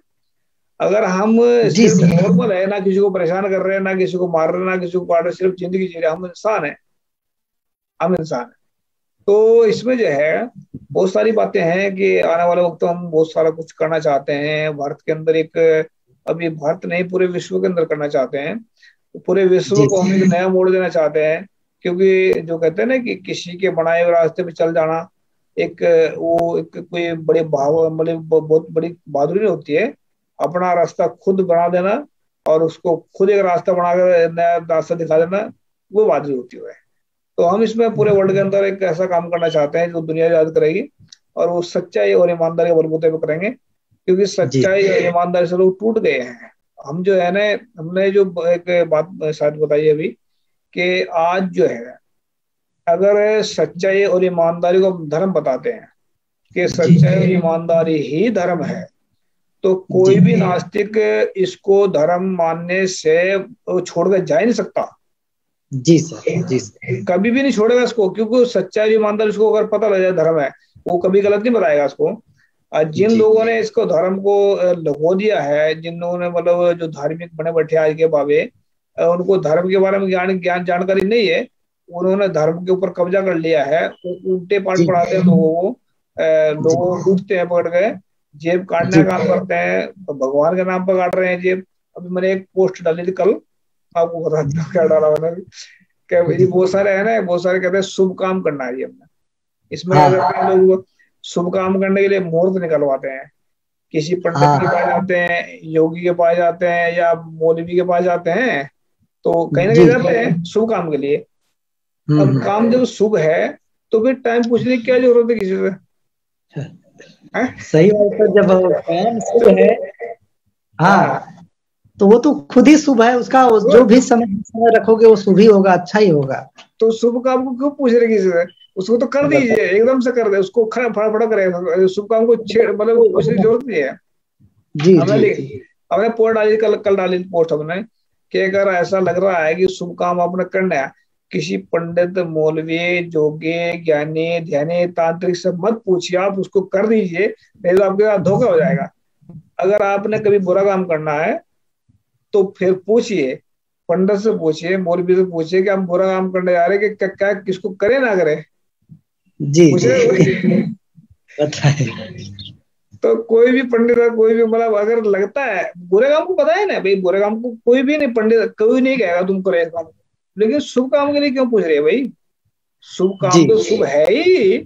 अगर हम सिर्फ नॉर्मल है, ना किसी को परेशान कर रहे हैं, ना किसी को मार रहे हैं, ना किसी को काट रहे, सिर्फ जिंदगी जी रहे, हम इंसान है, हम इंसान है। तो इसमें जो है बहुत सारी बातें हैं कि आने वाले वक्त हम बहुत सारा कुछ करना चाहते हैं भारत के अंदर। एक अभी भारत नहीं, पूरे विश्व के अंदर करना चाहते हैं। तो पूरे विश्व को हम एक नया मोड़ देना चाहते हैं, क्योंकि जो कहते हैं ना कि किसी के बनाए हुए रास्ते पे चल जाना एक वो एक कोई बड़े भाव, मतलब बहुत बड़ी बहादुरी होती है। अपना रास्ता खुद बना देना और उसको खुद एक रास्ता बनाकर नया रास्ता दिखा देना, वो बहादुरी होती है। तो हम इसमें पूरे वर्ल्ड के अंदर एक ऐसा काम करना चाहते हैं जो दुनिया याद करेगी, और वो सच्चाई और ईमानदारी के बलबूते पे करेंगे, क्योंकि सच्चाई और ईमानदारी से लोग टूट गए हैं। हम जो है ना, हमने जो एक बात शायद बताई अभी, कि आज जो है अगर सच्चाई और ईमानदारी को धर्म बताते हैं कि सच्चाई और ईमानदारी ही धर्म है, तो कोई भी नास्तिक इसको धर्म मानने से छोड़कर जा ही नहीं सकता। जी सर, जी सर, कभी भी नहीं छोड़ेगा इसको, क्योंकि सच्चाई ईमानदारी उसको अगर पता लग जाए धर्म है, वो कभी गलत नहीं बताएगा इसको। जिन लोगों ने इसको धर्म को लगो दिया है, जिन लोगों ने मतलब जो धार्मिक बने बैठे आज के बाबे, उनको धर्म के बारे में ज्ञान जानकारी नहीं है, उन्होंने धर्म के ऊपर कब्जा कर लिया है, उल्टे पाठ पढ़ाते हैं लोगों को, लोगों को लूटते हैं पकड़ गए, जेब काटने का काम करते हैं, तो भगवान के नाम पर काट रहे हैं जेब। अभी मैंने एक पोस्ट डाली थी कल, आपको बता दूं क्या डाला मैंने, क्या बहुत सारे है ना, बहुत सारे कहते हैं शुभ काम करना है हमने। इसमें लोग शुभ काम करने के लिए मुहूर्त निकलवाते हैं, किसी पंडित के पास जाते हैं, योगी के पास जाते हैं, या मौलवी के पास जाते हैं, तो कहीं ना कहीं जाते हैं शुभ काम के लिए। अब काम जब शुभ है तो फिर टाइम पूछने की क्या जरूरत है किसी से? सही बात है, जब काम शुभ है, हाँ, तो वो तो खुद ही शुभ है, उसका जो भी समय रखोगे वो शुभ ही होगा, अच्छा ही होगा। तो शुभ काम को क्यों पूछ रहे किसी से? उसको तो कर दीजिए, एकदम से कर दे, उसको फटाफट करे, शुभ काम को मतलब पूछने की जरूरत नहीं है। जी हमने पोस्ट डाली कल डाली पोस्ट हमने, कि अगर ऐसा लग रहा है कि शुभ काम आपने करना है, किसी पंडित, मौलवी, जोगी, ज्ञानी, ध्यानी, तांत्रिक से मत पूछिए, आप उसको कर दीजिए, नहीं तो आपके साथ धोखा हो जाएगा। अगर आपने कभी बुरा काम करना है तो फिर पूछिए, पंडित से पूछिए, मौलवी से पूछिए कि हम बुरा काम करने जा रहे हैं, कि क्या किसको करे ना करे। जी तो कोई भी पंडित है, कोई भी मतलब अगर लगता है बुरे काम को, पता है ना भाई, बुरे काम को कोई भी नहीं, पंडित कोई नहीं कहेगा तुम करो इस काम, लेकिन शुभ काम के लिए क्यों पूछ रहे हैं भाई? शुभ काम तो शुभ है ही।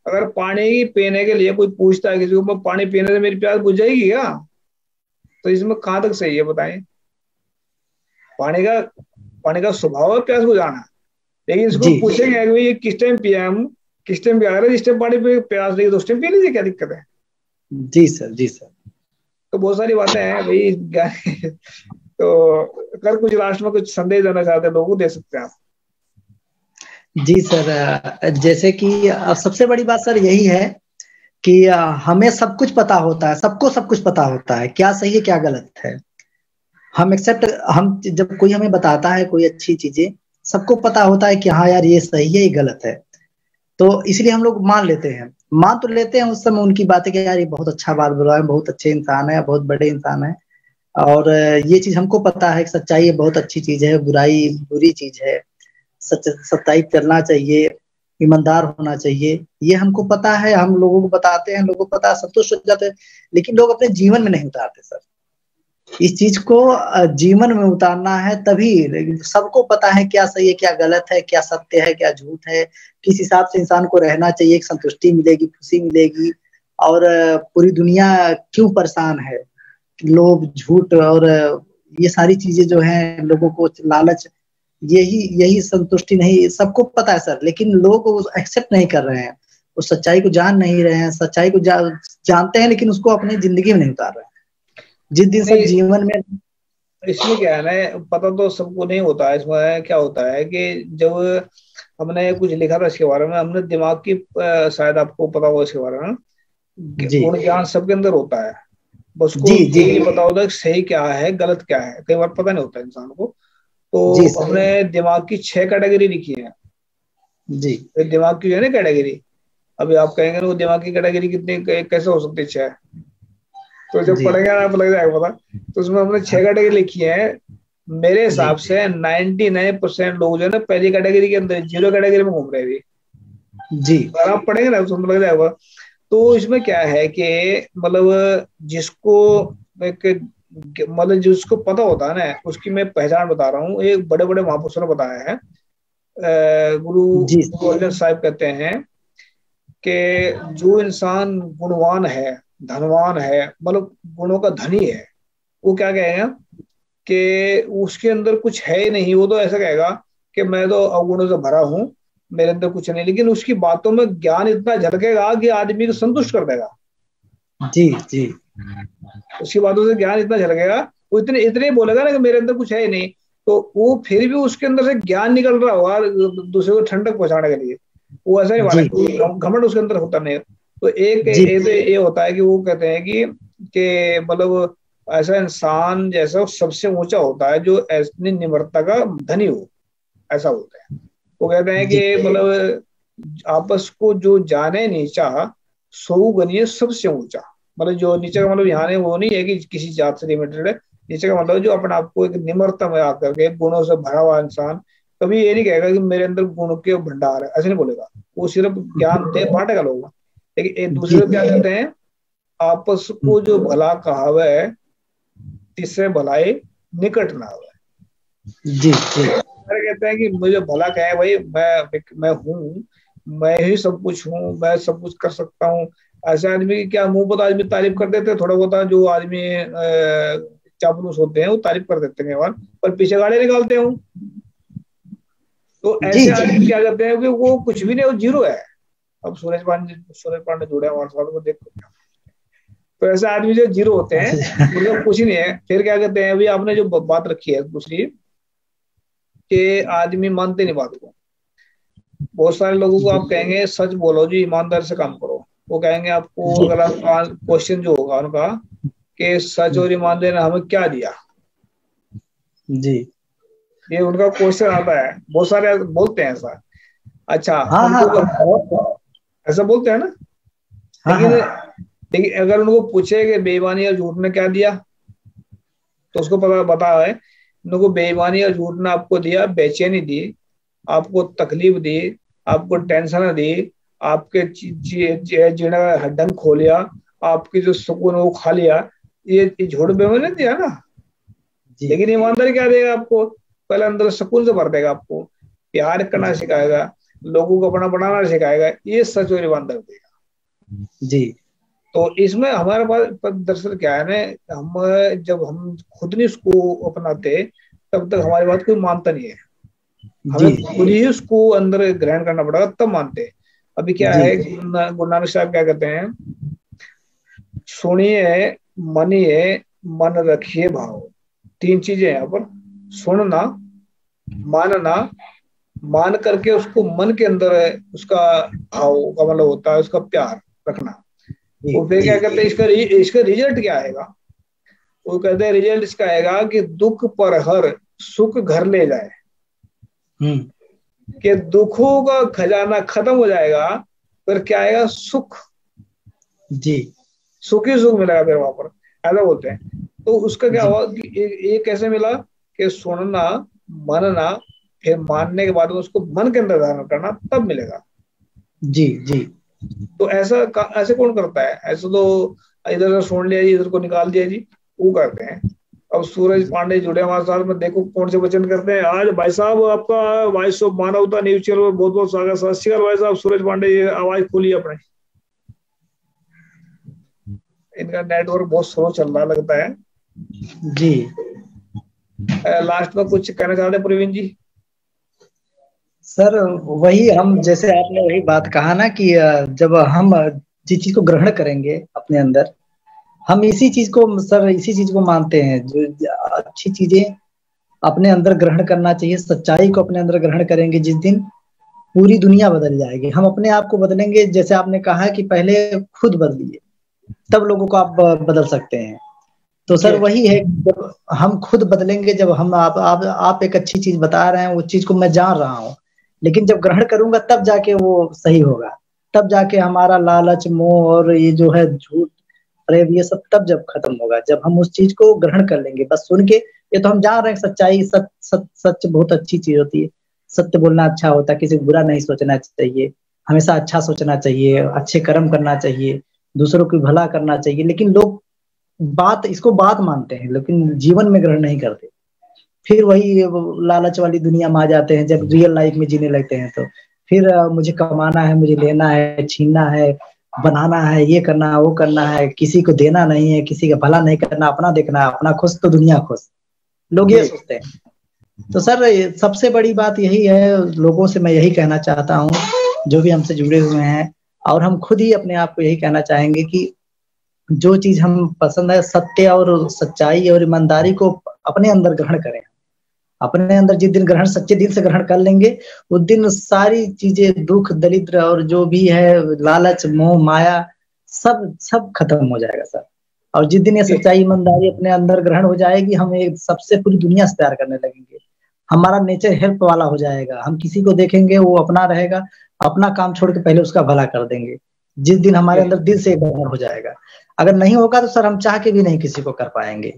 अगर पानी पीने के लिए कोई पूछता है किसी को, पानी पीने से मेरी प्यास बुझ जाएगी क्या? तो इसमें कहाँ तक सही है बताएं? पानी का स्वभाव है प्यास बुझाना, लेकिन इसको जी पूछेंगे कि भाई ये किस टाइम पिया है, हम किस टाइम पिया रहे, जिस टाइम पानी पे प्यास लगी तो उस टाइम पी लीजिए, क्या दिक्कत है? जी सर, जी सर। तो बहुत सारी बातें हैं भाई तो अगर कुछ लास्ट में कुछ संदेश देना चाहते हैं लोगों को, दे सकते हैं आप। जी सर, जैसे कि सबसे बड़ी बात सर यही है कि हमें सब कुछ पता होता है, सबको सब कुछ पता होता है, क्या सही है क्या गलत है। हम एक्सेप्ट, हम जब कोई हमें बताता है कोई अच्छी चीजें, सबको पता होता है कि हाँ यार ये सही है ये गलत है, तो इसलिए हम लोग मान लेते हैं। मान तो लेते हैं उस समय उनकी बातें कि यार ये बहुत अच्छा बात बोल रहा है, बहुत अच्छे इंसान है, बहुत बड़े इंसान है, और ये चीज हमको पता है कि सच्चाई ये बहुत अच्छी चीज है, बुराई बुरी चीज है, सच सच्चाई करना चाहिए, ईमानदार होना चाहिए, ये हमको पता है, हम लोगों को बताते हैं, लोगों को पता है, संतुष्ट हो जाते हैं। लेकिन लोग अपने जीवन में नहीं उतारते सर। इस चीज को जीवन में उतारना है तभी, लेकिन सबको पता है क्या सही है क्या गलत है, क्या सत्य है क्या झूठ है, किस हिसाब से इंसान को रहना चाहिए, संतुष्टि मिलेगी, खुशी मिलेगी, और पूरी दुनिया क्यों परेशान है, लोभ झूठ और ये सारी चीजें जो हैं, लोगों को लालच, यही यही संतुष्टि नहीं, सबको पता है सर, लेकिन लोग एक्सेप्ट नहीं कर रहे हैं, वो सच्चाई को जान नहीं रहे हैं, सच्चाई को जानते हैं लेकिन उसको अपनी जिंदगी में नहीं उतार रहे हैं। जिस दिन सर नहीं, जीवन में। इसमें क्या है ना, पता तो सबको नहीं होता है। इसमें क्या होता है कि जब हमने कुछ लिखा था इसके बारे में, हमने दिमाग की शायद आपको पता होगा इसके बारे में, जी गुण ज्ञान सबके अंदर होता है, बस जी उसको जी ये नहीं पता होता कि सही क्या है गलत क्या है, कई बार पता नहीं होता इंसान को। जी तो सर। हमने दिमाग की 6 कैटेगरी लिखी है। जी तो दिमाग की जो है ना कैटेगरी, अभी आप कहेंगे ना वो दिमाग की कैटेगरी कितनी कैसे हो सकती है 6, तो जब जी पढ़ेंगे ना आप लग जाएगा पता। तो उसमें हमने 6 कैटेगरी लिखी है। मेरे जी हिसाब से 99% लोग जो है ना पहली कैटेगरी के अंदर, जीरो कैटेगरी में घूम रहे हैं अभी। जी अगर आप पढ़ेंगे ना तो लग जाएगा। तो इसमें क्या है कि मतलब जिसको एक, मतलब जिसको पता होता है ना, उसकी मैं पहचान बता रहा हूँ। एक बड़े बड़े महापुरुषों ने बताया है, गुरु जी गुरु अर्जन साहब कहते हैं कि जो इंसान गुणवान है, धनवान है, मतलब गुणों का धनी है, वो क्या कहेगा कि उसके अंदर कुछ है ही नहीं। वो तो ऐसा कहेगा कि मैं तो अवगुणों से भरा हूं, मेरे अंदर कुछ नहीं, लेकिन उसकी बातों में ज्ञान इतना झलकेगा कि आदमी को संतुष्ट कर देगा। जी जी उसकी बातों से ज्ञान इतना झलकेगा, वो इतने इतने ही बोलेगा ना कि मेरे अंदर कुछ है ही नहीं, तो वो फिर भी उसके अंदर से ज्ञान निकल रहा होगा दूसरे को ठंडक पहुंचाने के लिए। वो ऐसा नहीं जी मानेगा, घमंड उसके अंदर होता नहीं है। तो जी एक तो ये होता है कि वो कहते हैं कि मतलब ऐसा इंसान जैसा सबसे ऊंचा होता है जो ऐसी निम्रता का धनी हो, ऐसा होता है। वो कहते हैं जी कि मतलब आपस को जो जाने नीचा, सो गनिए सबसे ऊंचा। मतलब जो नीचे का मतलब यहाँ नहीं, वो नहीं है कि किसी जात से रिलेटेड है। नीचे का मतलब जो अपने आप को एक निम्रता में आकर के गुणों से भरा हुआ इंसान कभी ये नहीं कहेगा कि मेरे अंदर गुणों के भंडार है, ऐसे नहीं बोलेगा। वो सिर्फ ज्ञान दे बांटेगा लोगों को। लेकिन एक दूसरे जी को क्या कहते हैं, आपस को जो भला कहावे, तिससे भलाई निकट ना आवे। जी जी अरे कहते हैं कि मुझे भला कहे भाई, मैं हूँ, मैं ही सब कुछ हूँ, मैं सब कुछ कर सकता हूँ। ऐसे आदमी की क्या मुंह पर आदमी तारीफ कर देते हैं, थोड़ा बहुत जो आदमी चापलूस होते हैं वो तारीफ कर देते हैं बार, पर पीछे गाड़ी निकालते हैं। तो जी ऐसे जी आदमी क्या करते हैं कि वो कुछ भी नहीं, वो जीरो है। अब सूरज पांडे जुड़े हैं हमारे साथ, वो देखो। तो ऐसे आदमी जो जीरो होते हैं, मतलब कुछ ही नहीं है, फिर क्या कहते हैं, अभी आपने जो बात रखी है दूसरी, कि आदमी मानते नहीं बात को। बहुत सारे लोगों को आप कहेंगे सच बोलो जी, ईमानदार से काम करो, वो कहेंगे आपको, जी अगर आपका क्वेश्चन जो होगा उनका कि सच और ईमानदारी ने हमें क्या दिया, जी। ये उनका क्वेश्चन आता है। बहुत सारे बोलते हैं ऐसा। अच्छा, हाँ हाँ उनको बहुत। ऐसा बोलते हैं ना। हाँ लेकिन हाँ लेकिन अगर उनको पूछे कि बेईमानी और झूठ ने क्या दिया, तो उसको पता बता है, उनको बेईमानी और झूठ ने आपको दिया बेचैनी दी, आपको तकलीफ दी, आपको टेंशन दी, आपके जीने का हड्डन खो लिया, आपकी जो सुकून है वो खा लिया। ये झूठ बेईमानी ने दिया ना। जी लेकिन ईमानदारी क्या देगा आपको, पहले अंदर सुकून से भर देगा, आपको प्यार करना जी सिखाएगा, लोगों को अपना बनाना सिखाएगा। ये सच और ईमानदार देगा। जी। तो इसमें हमारे पास दरअसल क्या है ना, जब हम खुद नहीं उसको अपनाते तब तक हमारी बात कोई मानता नहीं है। हमें खुद ही उसको अंदर ग्रहण करना पड़ेगा तब मानते हैं। अभी क्या है, गुरु नानक साहब क्या कहते हैं, सुनिए मनिए मन रखिए भाव। तीन चीजें यहाँ पर, सुनना, मानना, मान करके उसको मन के अंदर उसका भाव का मतलब होता है उसका प्यार रखना। वो फिर क्या कहते हैं, इसका रिजल्ट क्या आएगा, वो कहते हैं रिजल्ट इसका आएगा कि दुख पर हर सुख घर ले जाए, कि दुखों का खजाना खत्म हो जाएगा, फिर क्या आएगा, सुख जी, सुख ही सुख मिलेगा फिर वहां पर, ऐसा बोलते हैं। तो उसका क्या हुआ कि ये कैसे मिला कि सुनना, मानना, फिर मानने के बाद में उसको मन के अंदर धारण करना, तब मिलेगा। जी जी। तो ऐसे कौन करता है, ऐसे तो इधर से सुन लिया जी, इधर को निकाल दिया जी, वो करते हैं। अब सूरज पांडे जुड़े हमारे साथ में, देखो कौन से वचन करते हैं आज। भाई साहब आपका वॉइस ऑफ मानवता न्यूज चैनल में बहुत बहुत स्वागत। सत श्री अकाल भाई साहब। सूरज पांडे, ये आवाज खोलिए अपने। इनका नेटवर्क बहुत स्लो चल रहा लगता है जी। लास्ट में कुछ कहना चाहते हैं प्रवीण जी? सर वही, हम जैसे आपने वही बात कहा ना कि जब हम जिस चीज को ग्रहण करेंगे अपने अंदर, हम इसी चीज को सर, इसी चीज को मानते हैं। जो अच्छी चीजें अपने अंदर ग्रहण करना चाहिए, सच्चाई को अपने अंदर ग्रहण करेंगे, जिस दिन पूरी दुनिया बदल जाएगी। हम अपने आप को बदलेंगे, जैसे आपने कहा कि पहले खुद बदलिए तब लोगों को आप बदल सकते हैं। तो सर वही है, जब हम खुद बदलेंगे, जब हम आप एक अच्छी चीज बता रहे हैं, वो चीज को मैं जान रहा हूँ, लेकिन जब ग्रहण करूंगा तब जाके वो सही होगा, तब जाके हमारा लालच, मोह और ये जो है झूठ, अरे ये सब तब जब खत्म होगा, जब हम उस चीज को ग्रहण कर लेंगे। बस सुन के, ये तो हम जान रहे हैं सच्चाई, सच बहुत अच्छी चीज होती है, सत्य बोलना अच्छा होता है, किसी को बुरा नहीं सोचना चाहिए, हमेशा अच्छा सोचना चाहिए, अच्छे कर्म करना चाहिए, दूसरों को भला करना चाहिए। लेकिन लोग इसको बात मानते हैं, लेकिन जीवन में ग्रहण नहीं करते। फिर वही लालच वाली दुनिया में आ जाते हैं, जब रियल लाइफ में जीने लगते हैं तो फिर मुझे कमाना है, मुझे लेना है, छीनना है, बनाना है, ये करना है, वो करना है, किसी को देना नहीं है, किसी का भला नहीं करना, अपना देखना है, अपना खुश तो दुनिया खुश, लोग ये सोचते हैं। तो सर सबसे बड़ी बात यही है, लोगों से मैं यही कहना चाहता हूँ जो भी हमसे जुड़े हुए हैं, और हम खुद ही अपने आप को यही कहना चाहेंगे कि जो चीज हम पसंद है, सत्य और सच्चाई और ईमानदारी को अपने अंदर ग्रहण करें। अपने अंदर जिस दिन ग्रहण, सच्चे दिल से ग्रहण कर लेंगे, उस दिन सारी चीजें, दुख दरिद्र और जो भी है, लालच, मोह, माया, सब खत्म हो जाएगा सर। और जिस दिन ये सच्चाई, ईमानदारी अपने अंदर ग्रहण हो जाएगी, हम एक सबसे पूरी दुनिया से प्यार करने लगेंगे। हमारा नेचर हेल्प वाला हो जाएगा, हम किसी को देखेंगे वो अपना रहेगा, अपना काम छोड़ के पहले उसका भला कर देंगे, जिस दिन हमारे अंदर दिल से ग्रहण हो जाएगा। अगर नहीं होगा तो सर हम चाह के भी नहीं किसी को कर पाएंगे,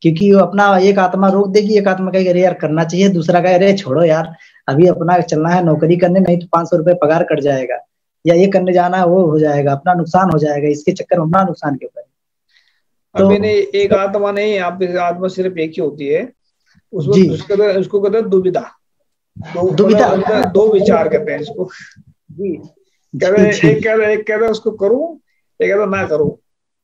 क्योंकि वो अपना एक आत्मा रोक देगी, एक आत्मा कहेगी अरे यार करना चाहिए, दूसरा कहे अरे छोड़ो यार, अभी अपना चलना है नौकरी करने, नहीं तो 500 रुपए पगार कट जाएगा, या ये करने जाना है, वो हो जाएगा, अपना नुकसान हो जाएगा, इसके चक्कर में अपना नुकसान क्यों करें। तो अभी नहीं, एक आत्मा नहीं, आप आत्मा सिर्फ एक ही होती है। उसको कहते हैं दुविधा। दो विचार कहते हैं इसको जी। एक कहते हैं उसको करूं, एक कहता ना करूं।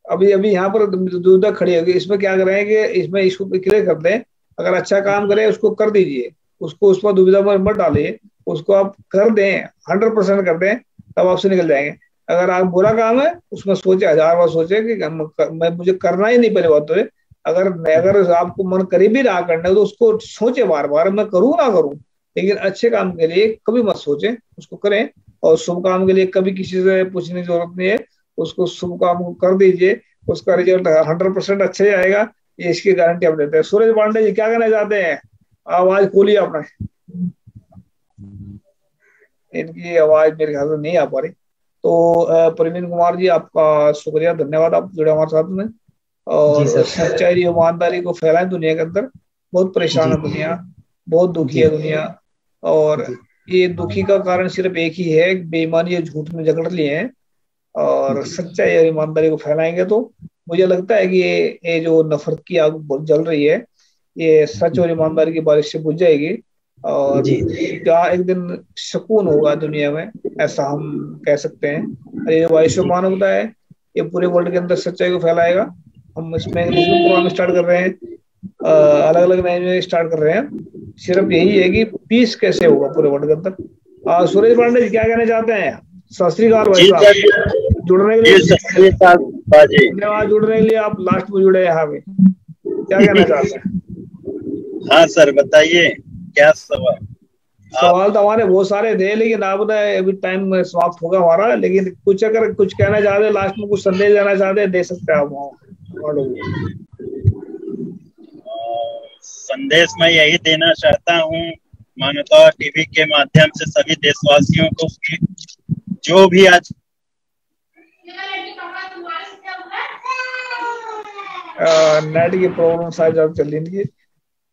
अभी यहाँ पर दुविधा खड़ी होगी। इसमें क्या करें कि इसमें इसको क्लियर कर दें, अगर अच्छा काम करें उसको कर दीजिए, उसको उस पर दुविधा में मत डालिए, उसको आप कर दें, 100% कर दें, तब आपसे निकल जाएंगे। अगर आप बुरा काम है उसमें सोचे, 1000 बार सोचे कि मुझे करना ही नहीं पहले बात तो है। अगर आपको मन कर भी रहा करने, तो उसको सोचे बार बार, मैं करूँ ना करूँ, लेकिन अच्छे काम के लिए कभी मत सोचे, उसको करें। और शुभ काम के लिए कभी किसी से पूछने की जरूरत नहीं है, उसको शुभ काम को कर दीजिए, उसका रिजल्ट 100% अच्छा ही आएगा, ये इसकी गारंटी आप देते हैं। सूरज पांडे जी क्या कहना चाहते हैं? आवाज खोलिए अपना। इनकी आवाज मेरे ख्याल से नहीं आ पा रही। तो प्रवीण कुमार जी, आपका शुक्रिया, धन्यवाद, आप जुड़े हमारे साथ में। और सच्चाई, ईमानदारी को फैलाएं दुनिया के अंदर। बहुत परेशान है दुनिया, बहुत दुखी है दुनिया, और ये दुखी का कारण सिर्फ एक ही है, बेईमानी और झूठ में जकड़ लिए हैं। और सच्चाई और ईमानदारी को फैलाएंगे तो मुझे लगता है कि ये जो नफरत की आग जल रही है, ये सच और ईमानदारी की बारिश से बुझ जाएगी, और जहाँ एक दिन सुकून होगा दुनिया में, ऐसा हम कह सकते हैं। ये वैश्व मानवता है, ये पूरे वर्ल्ड के अंदर सच्चाई को फैलाएगा। हम इसमें इंग्लिश में प्रोग्राम स्टार्ट कर रहे हैं, अलग अलग लैंग्वेज में स्टार्ट कर रहे हैं। सिर्फ यही है कि पीस कैसे होगा पूरे वर्ल्ड के अंदर। सुरेश पांडे जी क्या कहना चाहते हैं? सत श्री अकाल भाई साहब, जुड़ने के लिए धन्यवाद। जुड़ने के लिए आप लास्ट में जुड़े यहाँ पे, क्या कहना चाहते हैं? हाँ सर बताइए क्या सवाल तो हमारे बहुत सारे थे, लेकिन आपने अभी टाइम समाप्त होगा हमारा, लेकिन कुछ अगर कुछ कहना चाहते लास्ट में, कुछ संदेश देना चाहते दे सकते हैं आप। संदेश मैं यही देना चाहता हूँ मानवता टीवी के माध्यम से सभी देशवासियों को कि जो भी आज नेट की प्रॉब्लम शायद चल रही है,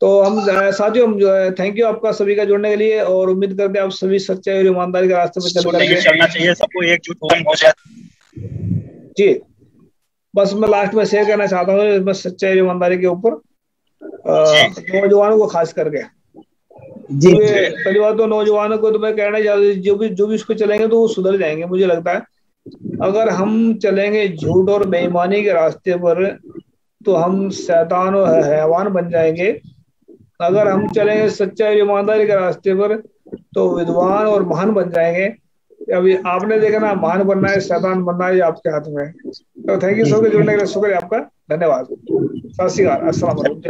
तो हम साथियों हम जो है थैंक यू आपका सभी का जुड़ने के लिए, और उम्मीद करते हैं आप सभी सच्चाई और ईमानदारी के रास्ते पर चलना चाहिए, सबको एकजुट हो जाए। जी बस मैं लास्ट में शेयर करना चाहता हूँ सच्चाई और ईमानदारी के ऊपर, नौजवानों को खास करके। जी पहली बात तो नौजवानों को तो मैं कहना चाहता हूँ जो भी उस पर चलेंगे तो वो सुधर जाएंगे। मुझे लगता है अगर हम चलेंगे झूठ और बेईमानी के रास्ते पर तो हम शैतान और हैवान बन जाएंगे। अगर हम चलेंगे सच्चाई और ईमानदारी के रास्ते पर तो विद्वान और महान बन जाएंगे। अभी आपने देखा ना, महान बनना है शैतान बनना है, आपके हाथ में है। तो थैंक यू सबके जुड़ने के लिए, शुक्रिया आपका, धन्यवाद। सत श्री अकाल, अस्सलाम वालेकुम।